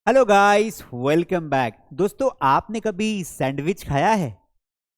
Hello guys, welcome back. दोस्तों, आपने कभी सैंडविच खाया है?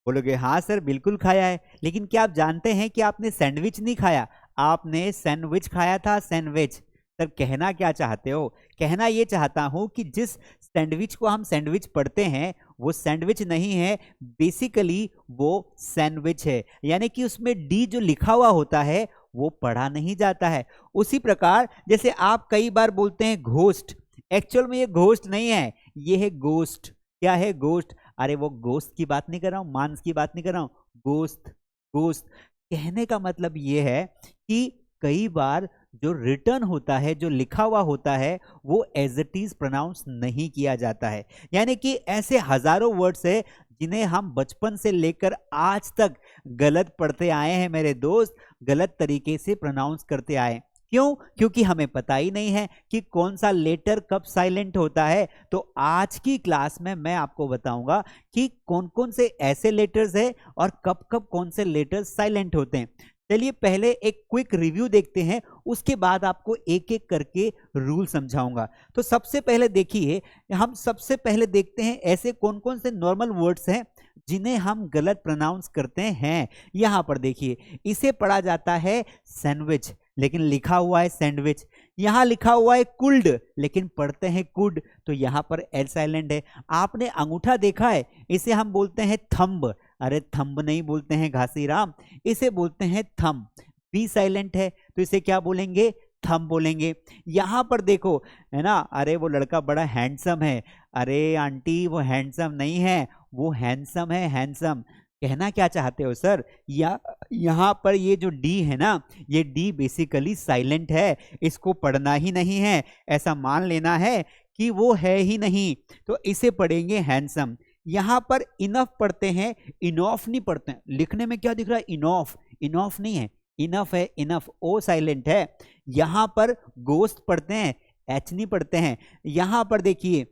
बोलोगे हाँ सर, बिल्कुल खाया है। लेकिन क्या आप जानते हैं कि आपने सैंडविच नहीं खाया, आपने सैंडविच खाया था। सैंडविच सर, कहना क्या चाहते हो? कहना ये चाहता हूँ कि जिस सैंडविच को हम सैंडविच पढ़ते हैं वो सैंडविच नहीं है, बेसिकली वो सैंडविच है। यानी कि उसमें डी जो लिखा हुआ होता है वो पढ़ा नहीं जाता है। उसी प्रकार जैसे आप कई बार बोलते हैं घोस्ट, एक्चुअल में ये घोस्ट नहीं है, ये है गोस्ट। क्या है? गोस्ट। अरे वो गोश्त की बात नहीं कर रहा हूं, मांस की बात नहीं कर रहा हूं, गोश्त। गोश्त कहने का मतलब ये है कि कई बार जो रिटर्न होता है, जो लिखा हुआ होता है, वो एज इट इज प्रोनाउंस नहीं किया जाता है। यानी कि ऐसे हजारों वर्ड्स है जिन्हें हम बचपन से लेकर आज तक गलत पढ़ते आए हैं मेरे दोस्त, गलत तरीके से प्रोनाउंस करते आए। क्यों? क्योंकि हमें पता ही नहीं है कि कौन सा लेटर कब साइलेंट होता है। तो आज की क्लास में मैं आपको बताऊंगा कि कौन कौन से ऐसे लेटर्स है और कब कब कौन से लेटर्स साइलेंट होते हैं। चलिए पहले एक क्विक रिव्यू देखते हैं, उसके बाद आपको एक एक करके रूल समझाऊंगा। तो सबसे पहले देखिए, हम सबसे पहले देखते हैं ऐसे कौन कौन से नॉर्मल वर्ड्स हैं जिन्हें हम गलत प्रोनाउंस करते हैं। यहां पर देखिए, इसे पढ़ा जाता है सैंडविच लेकिन लिखा हुआ है सैंडविच। यहां लिखा हुआ है कुल्ड लेकिन पढ़ते हैं कुड, तो यहां पर एल साइलेंट है। आपने अंगूठा देखा है, इसे हम बोलते हैं थंब। अरे थंब नहीं बोलते हैं घासीराम, इसे बोलते हैं थंब। बी साइलेंट है तो इसे क्या बोलेंगे? थंब बोलेंगे। यहां पर देखो, है ना, अरे वो लड़का बड़ा हैंडसम है। अरे आंटी, वो हैंडसम नहीं है, वो हैंडसम है, हैंडसम। कहना क्या चाहते हो सर? या यहाँ पर ये जो डी है ना, ये डी बेसिकली साइलेंट है, इसको पढ़ना ही नहीं है, ऐसा मान लेना है कि वो है ही नहीं, तो इसे पढ़ेंगे हैंडसम। यहाँ पर इनफ पढ़ते हैं, इनॉफ नहीं पढ़ते हैं। लिखने में क्या दिख रहा है? इनॉफ। इनॉफ नहीं है, इनफ है, इनफ। ओ साइलेंट है। यहाँ पर गोश्त पढ़ते हैं, एच नहीं पढ़ते हैं। यहाँ पर देखिए,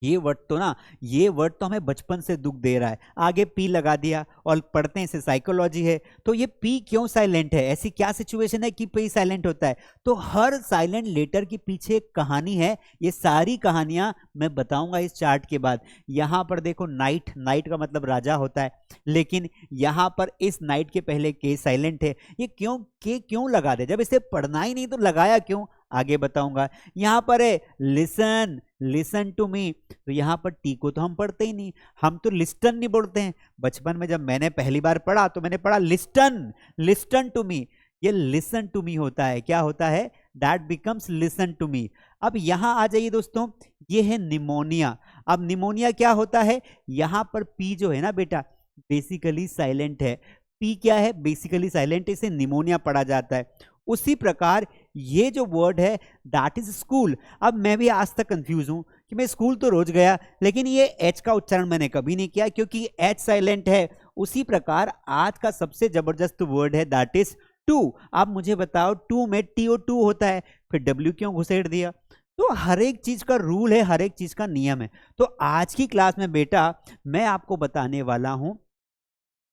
ये वर्ड तो ना, ये वर्ड तो हमें बचपन से दुख दे रहा है, आगे पी लगा दिया और पढ़ते हैं, इसे साइकोलॉजी है। तो ये पी क्यों साइलेंट है? ऐसी क्या सिचुएशन है कि पी साइलेंट होता है? तो हर साइलेंट लेटर के पीछे एक कहानी है, ये सारी कहानियां मैं बताऊंगा इस चार्ट के बाद। यहां पर देखो, नाइट, नाइट का मतलब राजा होता है, लेकिन यहां पर इस नाइट के पहले के साइलेंट है। ये क्यों के क्यों लगा दे? जब इसे पढ़ना ही नहीं तो लगाया क्यों? आगे बताऊंगा। यहां पर है लिसन, लिसन टू मी, तो यहां पर टी को तो हम पढ़ते ही नहीं, हम तो लिस्टन नहीं बोलते हैं। बचपन में जब मैंने पहली बार पढ़ा तो मैंने पढ़ा लिस्टन, लिस्टन टू मी। ये लिसन टू मी होता है, क्या होता है? That becomes listen to me. अब यहां आ जाइए दोस्तों, ये है निमोनिया। अब निमोनिया क्या होता है? यहां पर पी जो है ना बेटा, बेसिकली साइलेंट है। पी क्या है? बेसिकली साइलेंट, इसे निमोनिया पढ़ा जाता है। उसी प्रकार ये जो वर्ड है दैट इज स्कूल। अब मैं भी आज तक कंफ्यूज हूं कि मैं स्कूल तो रोज गया, लेकिन ये एच का उच्चारण मैंने कभी नहीं किया क्योंकि एच साइलेंट है। उसी प्रकार आज का सबसे जबरदस्त वर्ड है दैट इज टू। आप मुझे बताओ, टू में टीओ टू होता है, फिर डब्ल्यू क्यों घुसेड़ दिया? तो हर एक चीज का रूल है, हर एक चीज का नियम है। तो आज की क्लास में बेटा मैं आपको बताने वाला हूं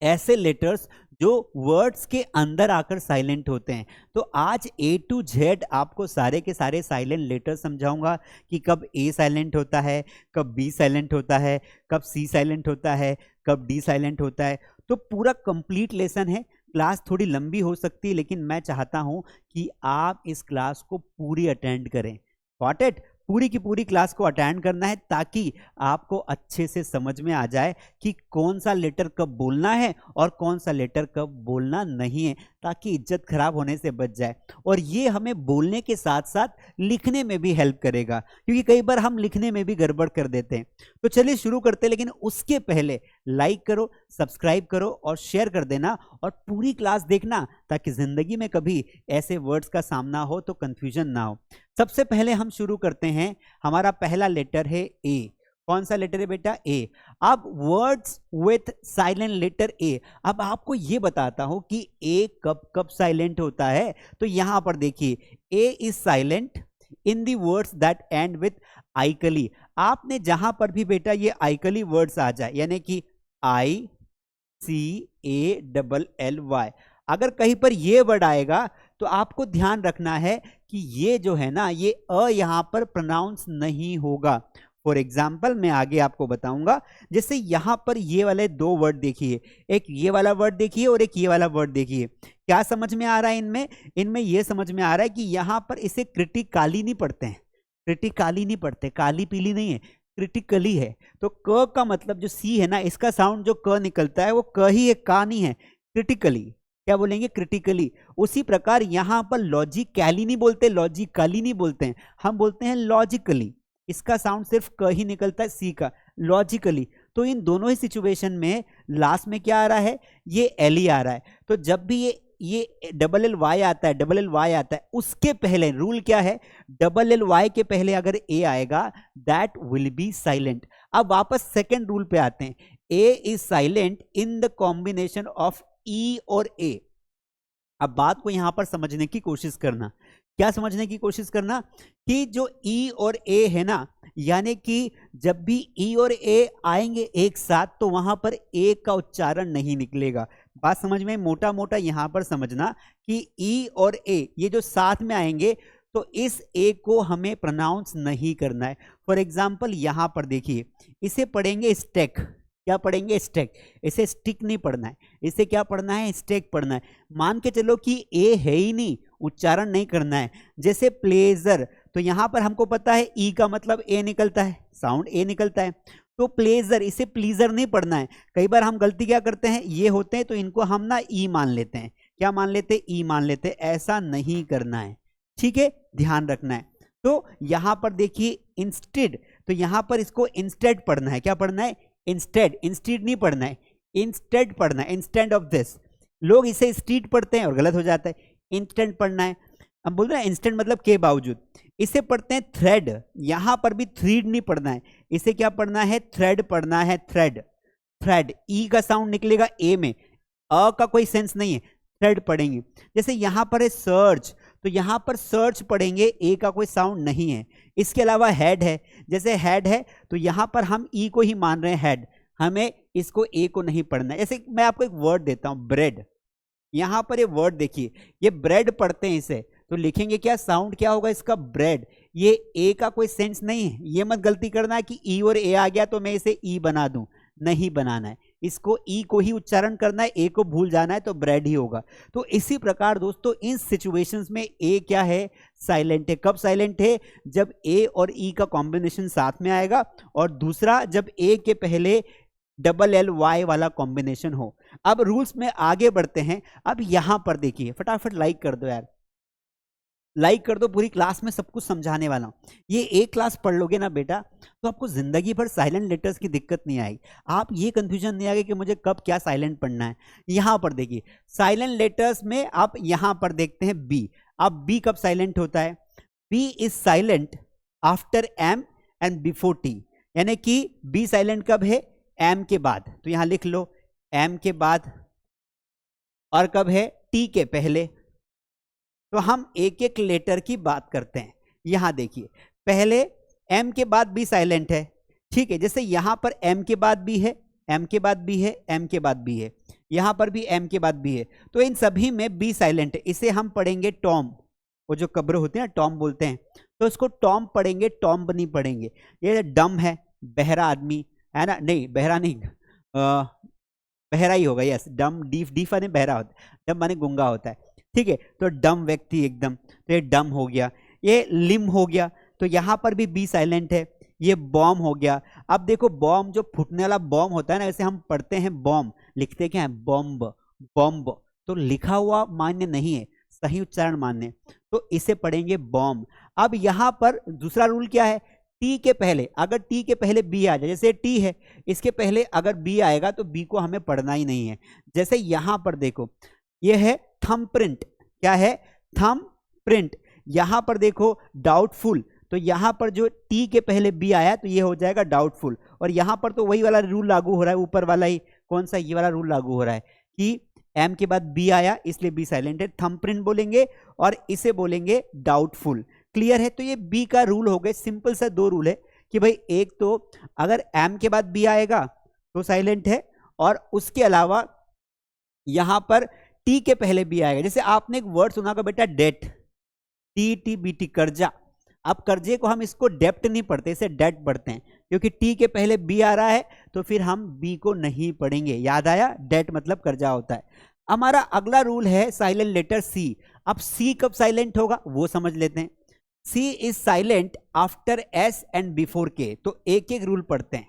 ऐसे लेटर्स जो वर्ड्स के अंदर आकर साइलेंट होते हैं। तो आज ए टू जेड आपको सारे के सारे साइलेंट लेटर समझाऊंगा कि कब ए साइलेंट होता है, कब बी साइलेंट होता है, कब सी साइलेंट होता है, कब डी साइलेंट होता है। तो पूरा कंप्लीट लेसन है। क्लास थोड़ी लंबी हो सकती है, लेकिन मैं चाहता हूं कि आप इस क्लास को पूरी अटेंड करें। Got it? पूरी की पूरी क्लास को अटेंड करना है ताकि आपको अच्छे से समझ में आ जाए कि कौन सा लेटर कब बोलना है और कौन सा लेटर कब बोलना नहीं है, ताकि इज्जत खराब होने से बच जाए। और ये हमें बोलने के साथ साथ लिखने में भी हेल्प करेगा, क्योंकि कई बार हम लिखने में भी गड़बड़ कर देते हैं। तो चलिए शुरू करते हैं, लेकिन उसके पहले लाइक करो, सब्सक्राइब करो और शेयर कर देना, और पूरी क्लास देखना ताकि जिंदगी में कभी ऐसे वर्ड्स का सामना हो तो कंफ्यूजन ना हो। सबसे पहले हम शुरू करते हैं, हमारा पहला लेटर है ए। कौन सा लेटर है बेटा? ए। अब words with silent letter A. अब आपको ये बताता हूं कि ए कब कब साइलेंट होता है। तो यहां पर देखिए, A is silent in the words that end with ically. आपने जहां पर भी बेटा ये आइकली वर्ड्स आ जाए, यानी कि आई सी ए डबल एल वाई, अगर कहीं पर ये वर्ड आएगा तो आपको ध्यान रखना है कि ये जो है ना, ये अ यहां पर प्रोनाउंस नहीं होगा। फॉर एग्जाम्पल मैं आगे आपको बताऊंगा। जैसे यहां पर ये वाले दो वर्ड देखिए, एक ये वाला वर्ड देखिए और एक ये वाला वर्ड देखिए। क्या समझ में आ रहा है इनमें? इनमें ये समझ में आ रहा है कि यहां पर इसे क्रिटिकली नहीं पढ़ते हैं, क्रिटिकली नहीं पढ़ते, काली पीली नहीं है, क्रिटिकली है। तो क का मतलब जो सी है ना, इसका साउंड जो क निकलता है वो क ही है, का नहीं है। क्रिटिकली क्या बोलेंगे? क्रिटिकली। उसी प्रकार यहां पर लॉजिकली नहीं बोलते, लॉजिकली नहीं बोलते हैं, हम बोलते हैं लॉजिकली। इसका साउंड सिर्फ क ही निकलता है, सी का, लॉजिकली। तो इन दोनों ही सिचुएशन में लास्ट में क्या आ रहा है? ये एल ही आ रहा है। तो जब भी ये डबल एल वाई आता है, डबल एल वाई आता है, उसके पहले रूल क्या है? डबल एल वाई के पहले अगर ए आएगा दैट विल बी साइलेंट। अब वापस सेकेंड रूल पे आते हैं। A is silent in the combination of E और ए। अब बात को यहां पर समझने की कोशिश करना। क्या समझने की कोशिश करना? कि जो ई और ए है ना, यानी कि जब भी ई और ए आएंगे एक साथ तो वहां पर ए का उच्चारण नहीं निकलेगा। बात समझ में? मोटा मोटा यहां पर समझना कि ई और ए ये जो साथ में आएंगे तो इस ए को हमें प्रोनाउंस नहीं करना है। फॉर एग्जाम्पल यहां पर देखिए, इसे पढ़ेंगे स्टेक। क्या पढ़ेंगे? स्टेक। इसे स्टिक नहीं पढ़ना है, इसे क्या पढ़ना है? स्टेक पढ़ना है। मान के चलो कि ए है ही नहीं, उच्चारण नहीं करना है। जैसे प्लेजर, तो यहां पर हमको पता है ई का मतलब ए निकलता है, साउंड ए निकलता है। तो प्लेजर, इसे प्लीजर नहीं पढ़ना है। कई बार हम गलती क्या करते हैं, ये होते हैं तो इनको हम ना ई मान लेते हैं। क्या मान लेते हैं? ई मान लेते हैं। ऐसा नहीं करना है, ठीक है, ध्यान रखना है। तो यहां पर देखिए इंस्टेड, तो यहां पर इसको इंस्टेड पढ़ना है। क्या पढ़ना है? इंस्टेड। इंस्टेड नहीं पढ़ना है, इंस्टेड पढ़ना है, इंस्टेड ऑफ दिस। लोग इसे स्टीड पढ़ते हैं और गलत हो जाता है, इंस्टेंट पढ़ना है। अब बोल रहे हैं इंस्टेंट मतलब के बावजूद। इसे पढ़ते हैं थ्रेड, यहां पर भी थ्रीड नहीं पढ़ना है, इसे क्या पढ़ना है? थ्रेड पढ़ना है, थ्रेड। थ्रेड, ई का साउंड निकलेगा ए में, अ का कोई सेंस नहीं है, थ्रेड पढ़ेंगे। जैसे यहां पर है सर्च, तो यहां पर सर्च पढ़ेंगे, ए का कोई साउंड नहीं है। इसके अलावा हेड है, जैसे हेड है तो यहां पर हम ई को ही मान रहे हैं हेड, हमें इसको ए को नहीं पढ़ना है। जैसे मैं आपको एक वर्ड देता हूं, ब्रेड। यहां पर ये वर्ड देखिए, ये ब्रेड पढ़ते हैं इसे, तो लिखेंगे क्या? साउंड क्या होगा इसका? ब्रेड। ये ए का कोई सेंस नहीं है, ये मत गलती करना है कि ई और ए आ गया तो मैं इसे ई बना दूं, नहीं बनाना है। इसको ई को ही उच्चारण करना है, ए को भूल जाना है तो ब्रेड ही होगा। तो इसी प्रकार दोस्तों इन सिचुएशंस में ए क्या है? साइलेंट है। कब साइलेंट है? जब ए और ई का कॉम्बिनेशन साथ में आएगा, और दूसरा जब ए के पहले डबल एल वाई वाला कॉम्बिनेशन हो। अब रूल्स में आगे बढ़ते हैं। अब यहां पर देखिए, फटाफट लाइक कर दो यार, लाइक कर दो, पूरी क्लास में सब कुछ समझाने वाला हूं। ये एक क्लास पढ़ लोगे ना बेटा तो आपको जिंदगी भर साइलेंट लेटर्स की दिक्कत नहीं आएगी। आप ये कंफ्यूजन नहीं आएगा कि मुझे कब क्या साइलेंट पढ़ना है। यहां पर देखिए साइलेंट लेटर्स में आप यहां पर देखते हैं बी। अब बी कब साइलेंट होता है? B is silent after M and before T, यानी कि बी साइलेंट कब है? एम के बाद। तो यहां लिख लो एम के बाद, और कब है? टी के पहले। तो हम एक एक लेटर की बात करते हैं। यहां देखिए पहले एम के बाद बी साइलेंट है, ठीक है। जैसे यहां पर एम के बाद बी है, एम के बाद बी है, एम के बाद बी है, यहां पर भी एम के बाद बी है, तो इन सभी में बी साइलेंट है। इसे हम पढ़ेंगे टॉम, वो जो कब्र होते हैं टॉम बोलते हैं, तो इसको टॉम पढ़ेंगे, टॉम्ब नहीं पढ़ेंगे। ये डम है, बहरा आदमी है ना, नहीं बहरा नहीं, बहरा ही होगा, यस। डम, डीफ, डीफ माने बहरा होता है, डम माने गुंगा होता है, ठीक है। तो डम व्यक्ति एकदम, तो ये डम हो गया। ये लिम हो गया, तो यहां पर भी बी साइलेंट है। ये बॉम हो गया। अब देखो बॉम जो फूटने वाला बॉम होता है ना, ऐसे हम पढ़ते हैं बॉम, लिखते क्या है? Bomb, bomb. तो लिखा हुआ मान्य नहीं है, सही उच्चारण मान्य, तो इसे पढ़ेंगे बॉम्ब। अब यहां पर दूसरा रूल क्या है? टी के पहले, अगर टी के पहले बी आ जाए, जैसे टी है इसके पहले अगर बी आएगा तो बी को हमें पढ़ना ही नहीं है। जैसे यहां पर देखो ये है थंब प्रिंट, क्या है? Thumb print. यहां पर देखो डाउटफुल, तो यहां पर जो टी के पहले बी आया तो ये हो जाएगा डाउटफुल। और यहां पर तो वही वाला रूल लागू हो रहा है, ऊपर वाला ही, कौन सा? ये वाला रूल लागू हो रहा है कि एम के बाद बी आया इसलिए बी साइलेंट है। थंब प्रिंट बोलेंगे और इसे बोलेंगे डाउटफुल। क्लियर है? तो ये बी का रूल हो गए, सिंपल सा दो रूल है कि भाई एक तो अगर एम के बाद बी आएगा तो साइलेंट है, और उसके अलावा यहां पर टी के पहले बी आएगा। जैसे आपने एक वर्ड सुना होगा बेटा डेट, DET कर्जा। अब कर्जे को हम इसको डेप्ट नहीं पढ़ते, इसे डेट पढ़ते हैं, क्योंकि टी के पहले बी आ रहा है तो फिर हम बी को नहीं पढ़ेंगे। याद आया, डेट मतलब कर्जा होता है। हमारा अगला रूल है साइलेंट लेटर सी। अब सी कब साइलेंट होगा वो समझ लेते हैं। C is silent after S and before K. तो एक एक रूल पढ़ते हैं,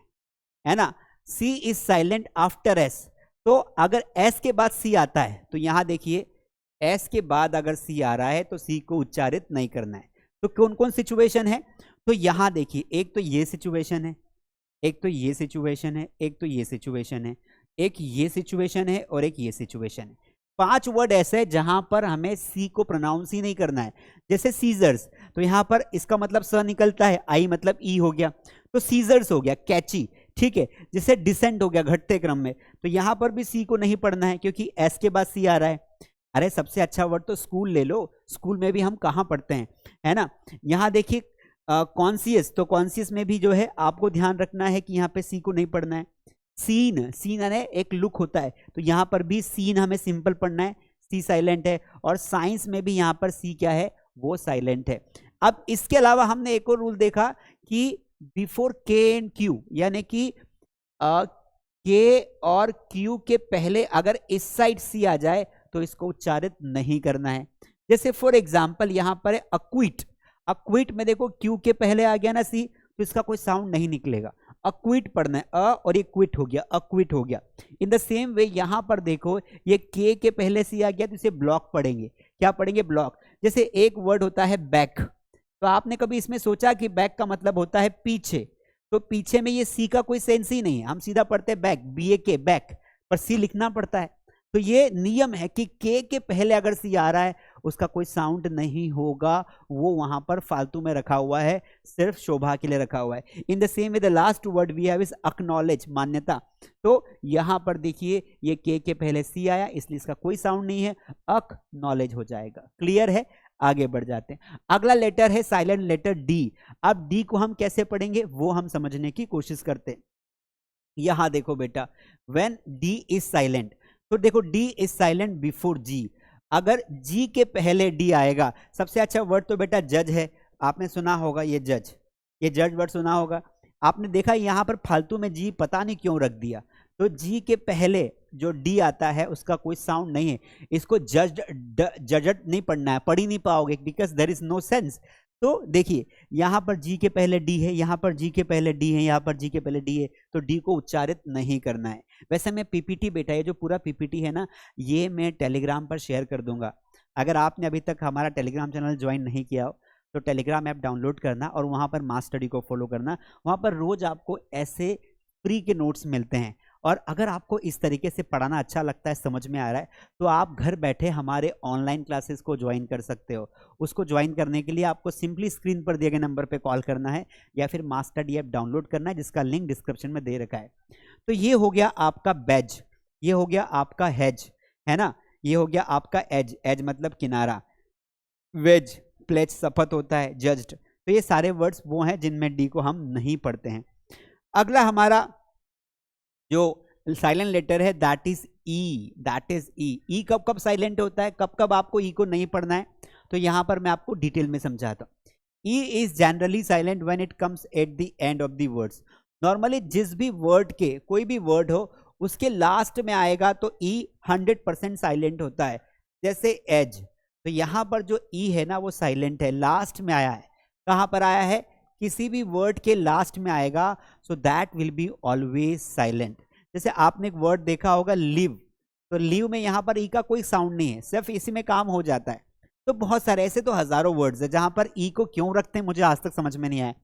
है ना। C is silent after S, तो अगर एस के बाद सी आता है तो यहां देखिए एस के बाद अगर सी आ रहा है तो सी को उच्चारित नहीं करना है। तो कौन कौन सिचुएशन है, तो यहां देखिए एक तो ये सिचुएशन है, एक तो ये सिचुएशन है, एक तो ये सिचुएशन है, एक ये सिचुएशन है और एक ये सिचुएशन है। 5 वर्ड ऐसे हैं जहां पर हमें सी को प्रोनाउंस ही नहीं करना है। जैसे सीजर्स, तो यहां पर इसका मतलब स निकलता है, आई मतलब ई हो गया, तो सीजर्स हो गया। कैची, ठीक है। जैसे डिसेंट हो गया, घटते क्रम में, तो यहां पर भी सी को नहीं पढ़ना है क्योंकि एस के बाद सी आ रहा है। अरे सबसे अच्छा वर्ड तो स्कूल ले लो, स्कूल में भी हम कहाँ पढ़ते हैं, है ना। यहाँ देखिए कॉन्सियस, तो कॉन्सियस में भी जो है आपको ध्यान रखना है कि यहाँ पे सी को नहीं पढ़ना है। सीन, सीन है एक लुक होता है, तो यहाँ पर भी सीन हमें सिंपल पढ़ना है, सी साइलेंट है। और साइंस में भी यहाँ पर सी क्या है, वो साइलेंट है। अब इसके अलावा हमने एक और रूल देखा कि बिफोर के एंड क्यू, यानी कि के और क्यू के पहले अगर इस साइड सी आ जाए तो इसको उच्चारित नहीं करना है। जैसे फॉर एग्जाम्पल यहां पर है अक्विट, अक्विट में देखो क्यू के पहले आ गया ना सी, तो इसका कोई साउंड नहीं निकलेगा, अक्विट पढ़ना है, अ और ये क्विट हो गया, अक्विट हो गया। इन द सेम वे यहां पर देखो ये के पहले सी आ गया तो इसे ब्लॉक पढ़ेंगे। क्या पढ़ेंगे, ब्लॉक। जैसे एक वर्ड होता है बैक, तो आपने कभी इसमें सोचा कि बैक का मतलब होता है पीछे, तो पीछे में ये सी का कोई सेंस ही नहीं है, हम सीधा पढ़ते हैं बैक, BAK बैक, पर सी लिखना पड़ता है। तो ये नियम है कि के पहले अगर सी आ रहा है उसका कोई साउंड नहीं होगा, वो वहां पर फालतू में रखा हुआ है, सिर्फ शोभा के लिए रखा हुआ है। In the same way the last word we have is acknowledge, मान्यता। तो यहां पर देखिए ये के पहले सी आया इसलिए इसका कोई साउंड नहीं है, एक्नॉलेज हो जाएगा। क्लियर है, आगे बढ़ जाते हैं। अगला लेटर है साइलेंट लेटर डी। अब डी को हम कैसे पढ़ेंगे वो हम समझने की कोशिश करते हैं। यहां देखो बेटा, व्हेन डी इज साइलेंट, तो देखो डी इज साइलेंट बिफोर जी। अगर जी के पहले डी आएगा, सबसे अच्छा वर्ड तो बेटा जज है, आपने सुना होगा ये जज, ये जज वर्ड सुना होगा। आपने देखा यहां पर फालतू में जी पता नहीं क्यों रख दिया, तो जी के पहले जो डी आता है उसका कोई साउंड नहीं है, इसको जजड नहीं पढ़ना है, पढ़ ही नहीं पाओगे because there is no sense. तो देखिए यहां पर जी के पहले डी है, यहां पर जी के पहले डी है, यहां पर जी के पहले डी है, तो डी को उच्चारित नहीं करना है। वैसे मैं पीपीटी बेटा, ये जो पूरा पीपीटी है ना, ये मैं टेलीग्राम पर शेयर कर दूंगा। अगर आपने अभी तक हमारा टेलीग्राम चैनल ज्वाइन नहीं किया हो तो टेलीग्राम ऐप डाउनलोड करना और वहां पर मास स्टडी को फॉलो करना। वहां पर रोज आपको ऐसे फ्री के नोट्स मिलते हैं। और अगर आपको इस तरीके से पढ़ाना अच्छा लगता है, समझ में आ रहा है, तो आप घर बैठे हमारे ऑनलाइन क्लासेस को ज्वाइन कर सकते हो। उसको ज्वाइन करने के लिए आपको सिंपली स्क्रीन पर दिए गए नंबर पे कॉल करना है या फिर मास स्टडी ऐप डाउनलोड करना है, जिसका लिंक डिस्क्रिप्शन में दे रखा है। तो ये हो गया आपका बैज, ये हो गया आपका हेज, है ना, ये हो गया आपका एज, एज मतलब किनारा, वेज प्लेज शपथ होता है, जज्ड। तो ये सारे वर्ड्स वो हैं जिनमें डी को हम नहीं पढ़ते हैं। अगला हमारा जो साइलेंट लेटर है that is E, that is E. E कब कब साइलेंट होता है, कब कब आपको ई को नहीं पढ़ना है, तो यहां पर मैं आपको डिटेल में समझाता हूं। E is generally silent when it comes at the end of the words. Normally जिस भी वर्ड के, कोई भी वर्ड हो उसके लास्ट में आएगा तो ई 100% साइलेंट होता है। जैसे एज, तो यहां पर जो ई है ना वो साइलेंट है, लास्ट में आया है। कहां पर आया है, किसी भी वर्ड के लास्ट में आएगा, so that will be always silent. जैसे आपने एक वर्ड देखा होगा लिव, तो लिव में यहां पर ई का कोई साउंड नहीं है, सिर्फ इसी में काम हो जाता है। तो बहुत सारे ऐसे तो हजारों वर्ड्स है जहां पर ई को क्यों रखते हैं मुझे आज तक समझ में नहीं आया।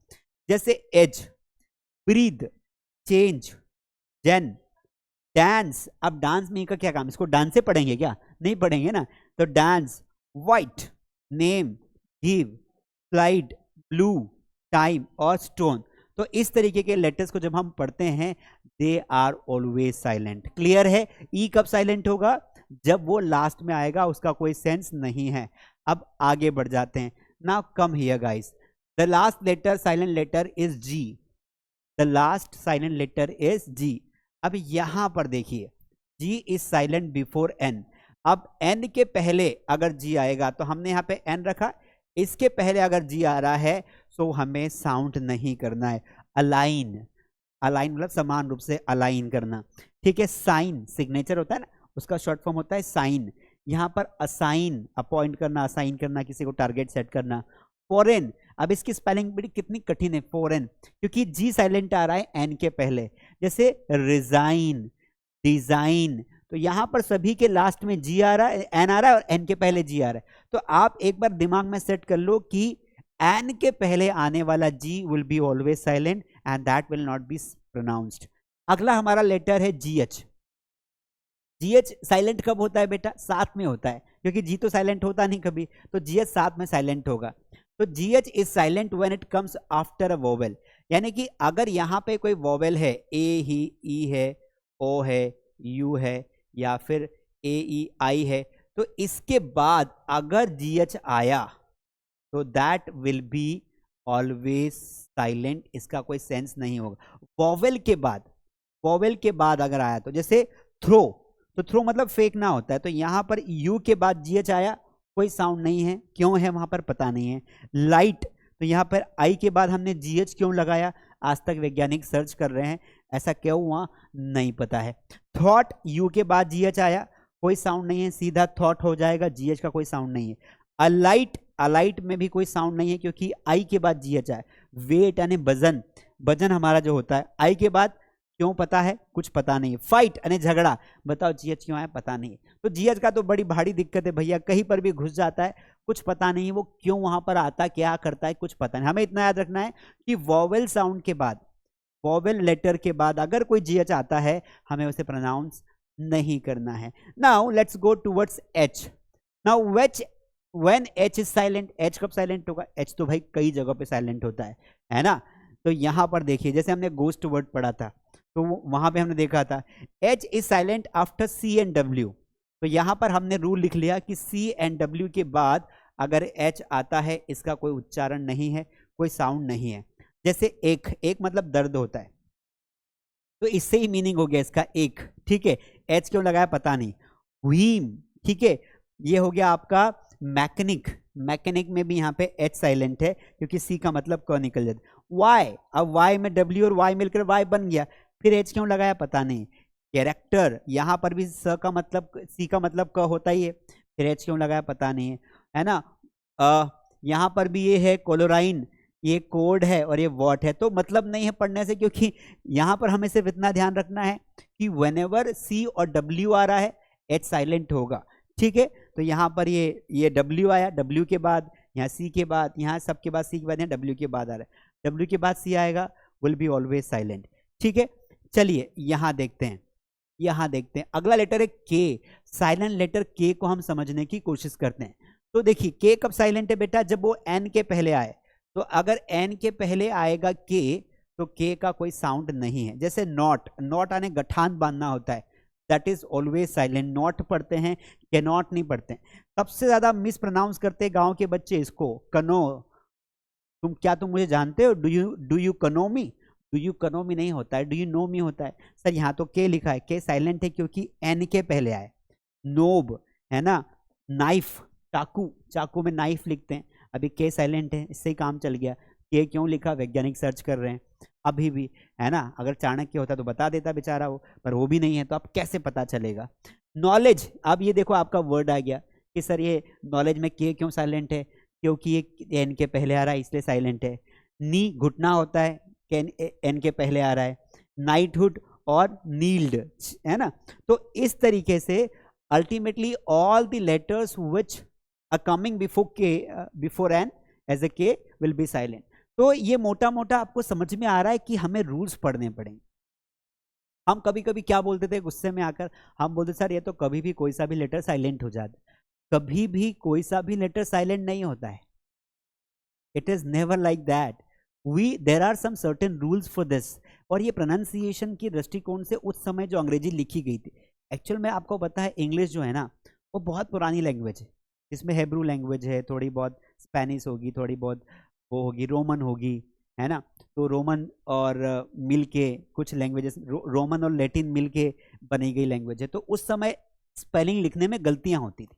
जैसे एज, ब्रीद, चेंज, जेन, डांस। अब डांस में ई का क्या काम, इसको डांस से पढ़ेंगे क्या, नहीं पढ़ेंगे ना। तो dance, white, name, give, slide, blue, time और स्टोन। तो इस तरीके के लेटर्स को जब हम पढ़ते हैं they are always silent. Clear है, ई कब साइलेंट होगा, जब वो लास्ट में आएगा, उसका कोई सेंस नहीं है। अब आगे बढ़ जाते हैं। Now come here guys, the last letter silent letter is G, the last silent letter is G. अब यहां पर देखिए G is silent before N. अब एन के पहले अगर जी आएगा तो हमने यहाँ पे एन रखा, इसके पहले अगर जी आ रहा है तो हमें साउंड नहीं करना है। अलाइन, अलाइन मतलब समान रूप से अलाइन करना, ठीक है। साइन सिग्नेचर होता है ना, उसका शॉर्ट फॉर्म होता है साइन। यहाँ पर असाइन, अपॉइंट करना, असाइन करना, किसी को टारगेट सेट करना। फॉरेन, अब इसकी स्पेलिंग बड़ी कितनी कठिन है, फॉरेन, क्योंकि जी साइलेंट आ रहा है एन के पहले। जैसे रिजाइन, डिजाइन, तो यहां पर सभी के लास्ट में जी आ रहा है, एन आ रहा है और एन के पहले जी आ रहा है। तो आप एक बार दिमाग में सेट कर लो कि एन के पहले आने वाला G will be always silent and that will not be pronounced. अगला हमारा लेटर है G H. G H silent कब होता है बेटा? साथ में होता है, क्योंकि जी तो साइलेंट होता नहीं कभी, तो जी एच साथ में साइलेंट होगा। तो जी H is silent when it comes after a vowel, यानी कि अगर यहाँ पे कोई वोवेल है, ए ही, ई है, ओ है, यू है, या फिर ए ई आई है, तो इसके बाद अगर जी एच आया तो that will be always silent, इसका कोई सेंस नहीं होगा। वोवेल के बाद, वोवेल के बाद अगर आया तो जैसे थ्रो, तो थ्रो मतलब फेंकना होता है, तो यहां पर यू के बाद जी एच आया, कोई साउंड नहीं है, क्यों है वहां पर पता नहीं है। लाइट, तो यहां पर आई के बाद हमने जी एच क्यों लगाया, आज तक वैज्ञानिक सर्च कर रहे हैं, ऐसा क्यों हुआ नहीं पता है। थॉट, यू के बाद जी एच आया, कोई साउंड नहीं है, सीधा थॉट हो जाएगा, जी एच का कोई साउंड नहीं है। अलाइट, अलाइट में भी कोई साउंड नहीं है क्योंकि आई के बाद जी एच आया। वेट यानी वजन, वजन हमारा जो होता है आई के बाद, क्यों पता है, कुछ पता नहीं है। फाइट यानी झगड़ा, बताओ जीएच क्यों आया, पता नहीं है। तो जीएच का तो बड़ी भारी दिक्कत है भैया, कहीं पर भी घुस जाता है, कुछ पता नहीं वो क्यों वहां पर आता, क्या करता है, कुछ पता नहीं। हमें इतना याद रखना है कि वॉवेल साउंड के बाद, वॉवेल लेटर के बाद अगर कोई जीएच आता है, हमें उसे प्रोनाउंस नहीं करना है। Now let's go towards H. Now when H is silent, H कब साइलेंट होगा? एच तो भाई कई जगह पे साइलेंट होता है ना। तो यहां पर देखिए, जैसे हमने गोस्ट वर्ड पढ़ा था, तो वहां पे हमने देखा था H is silent after C and W. तो यहां पर हमने रूल लिख लिया कि सी एंड डब्ल्यू के बाद अगर एच आता है, इसका कोई उच्चारण नहीं है, कोई साउंड नहीं है। जैसे एक, एक मतलब दर्द होता है, तो इससे ही मीनिंग हो गया इसका एक, ठीक है। एच क्यों लगाया पता नहीं। व्हीम, ठीक है, ये हो गया आपका मैकेनिक, मैकेनिक में भी यहाँ पे एच साइलेंट है क्योंकि सी का मतलब क निकल जाता। वाई, अब वाई में डब्ल्यू और वाई मिलकर वाई बन गया, फिर एच क्यों लगाया पता नहीं। कैरेक्टर, यहाँ पर भी स का मतलब, सी का मतलब क होता ही है, फिर एच क्यों लगाया पता नहीं है ना। यहाँ पर भी ये है कोलोराइन, ये कोड है और ये वॉट है, तो मतलब नहीं है पढ़ने से, क्योंकि यहाँ पर हमें सिर्फ इतना ध्यान रखना है कि व्हेनेवर सी और डब्ल्यू आ रहा है, एच साइलेंट होगा, ठीक है। तो यहाँ पर ये डब्ल्यू आया, डब्ल्यू के बाद यहाँ सी के बाद, यहाँ सबके बाद सी के बाद यहाँ डब्ल्यू के बाद आ रहा है, डब्ल्यू के बाद सी आएगा, विल बी ऑलवेज साइलेंट, ठीक है। चलिए यहाँ देखते हैं, यहाँ देखते हैं अगला लेटर है के। साइलेंट लेटर के को हम समझने की कोशिश करते हैं। तो देखिए के कब साइलेंट है बेटा? जब वो एन के पहले आए। तो अगर एन के पहले आएगा के, तो के का कोई साउंड नहीं है। जैसे नॉट, नॉट आने गठान बांधना होता है, that is always silent. Not पढ़ते हैं, कैनॉट नहीं पढ़ते हैं। सबसे ज्यादा मिस प्रोनाउंस करते हैं गांव के बच्चे इसको, कनो। तुम मुझे जानते हो? डू यू कनो मी? डू यू कनो मी नहीं होता है, डू यू नो मी होता है। सर यहाँ तो के लिखा है, के साइलेंट है क्योंकि एन के पहले आए। नोब है ना, नाइफ, चाकू, चाकू में नाइफ लिखते हैं, अभी के साइलेंट है, इससे ही काम चल गया। के क्यों लिखा? वैज्ञानिक सर्च कर रहे हैं अभी भी, है ना। अगर चाणक्य होता तो बता देता बेचारा वो, पर वो भी नहीं है, तो अब कैसे पता चलेगा। नॉलेज, अब ये देखो आपका वर्ड आ गया कि सर ये नॉलेज में के क्यों साइलेंट है? क्योंकि ये एन के पहले आ रहा है इसलिए साइलेंट है। नी घुटना होता है, एन के पहले आ रहा है। नाइटहुड और नील्ड, है ना। तो इस तरीके से ultimately all the letters which are coming before N as a K will B silent. तो ये मोटा मोटा आपको समझ में आ रहा है कि हमें रूल्स पढ़ने पड़ेंगे। हम कभी कभी क्या बोलते थे गुस्से में आकर, हम बोलते सर ये तो कभी भी कोई सा भी लेटर साइलेंट हो जाता। कभी भी कोई सा भी लेटर साइलेंट नहीं होता है, it is never like that. There are some certain rules for this. और ये प्रोनाउंसिएशन की दृष्टिकोण से उस समय जो अंग्रेजी लिखी गई थी, एक्चुअल में आपको पता है इंग्लिश जो है ना, वो बहुत पुरानी लैंग्वेज है। इसमें हेब्रू लैंग्वेज है, थोड़ी बहुत स्पेनिश होगी, थोड़ी बहुत वो होगी, रोमन होगी, है ना। तो रोमन और मिल के कुछ लैंग्वेजेस, रोमन और लैटिन मिल के बनी गई लैंग्वेज है। तो उस समय स्पेलिंग लिखने में गलतियां होती थी,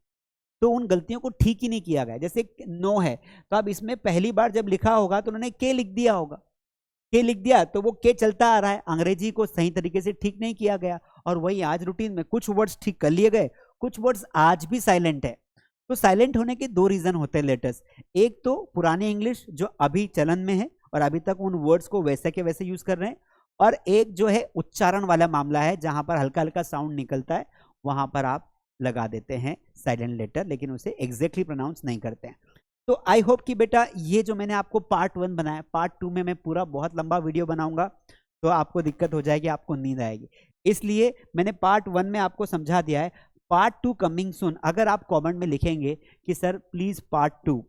तो उन गलतियों को ठीक ही नहीं किया गया। जैसे नो है, तो अब इसमें पहली बार जब लिखा होगा तो उन्होंने के लिख दिया होगा, के लिख दिया तो वो के चलता आ रहा है, अंग्रेजी को सही तरीके से ठीक नहीं किया गया। और वही आज रूटीन में कुछ वर्ड्स ठीक कर लिए गए, कुछ वर्ड्स आज भी साइलेंट है। तो साइलेंट होने के दो रीजन होते हैं लेटर्स, एक तो पुरानी इंग्लिश जो अभी चलन में है और अभी तक उन वर्ड्स को वैसे के वैसे यूज कर रहे हैं, और एक जो है उच्चारण वाला मामला है जहां पर हल्का हल्का साउंड निकलता है, वहां पर आप लगा देते हैं साइलेंट लेटर, लेकिन उसे एग्जैक्टली प्रोनाउंस नहीं करते हैं। तो आई होप कि बेटा ये जो मैंने आपको पार्ट 1 बनाया, पार्ट 2 में मैं पूरा बहुत लंबा वीडियो बनाऊंगा तो आपको दिक्कत हो जाएगी, आपको नींद आएगी, इसलिए मैंने पार्ट 1 में आपको समझा दिया है। Part 2 coming soon. अगर आप कमेंट में लिखेंगे कि sir please part 2,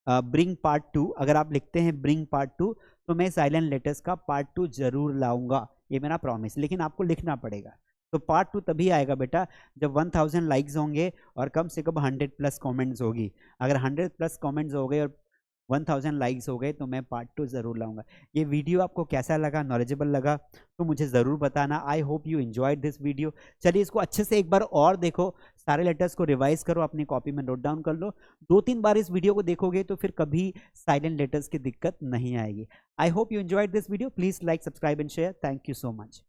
bring part 2, अगर आप लिखते हैं ब्रिंग पार्ट 2 तो मैं साइलेंट लेटर्स का पार्ट 2 जरूर लाऊंगा, ये मेरा प्रॉमिस, लेकिन आपको लिखना पड़ेगा। तो पार्ट 2 तभी आएगा बेटा जब 1000 लाइक्स होंगे और कम से कम 100+ कमेंट्स होगी। अगर 100+ कमेंट्स हो गए और 1000 लाइक्स हो गए तो मैं पार्ट 2 जरूर लाऊंगा। ये वीडियो आपको कैसा लगा, नॉलेजेबल लगा तो मुझे ज़रूर बताना। I hope you enjoyed this video. चलिए इसको अच्छे से एक बार और देखो, सारे लेटर्स को रिवाइज करो, अपनी कॉपी में नोट डाउन कर लो। 2-3 बार इस वीडियो को देखोगे तो फिर कभी साइलेंट लेटर्स की दिक्कत नहीं आएगी। I hope you enjoyed this video. Please like, subscribe and share. Thank you so much.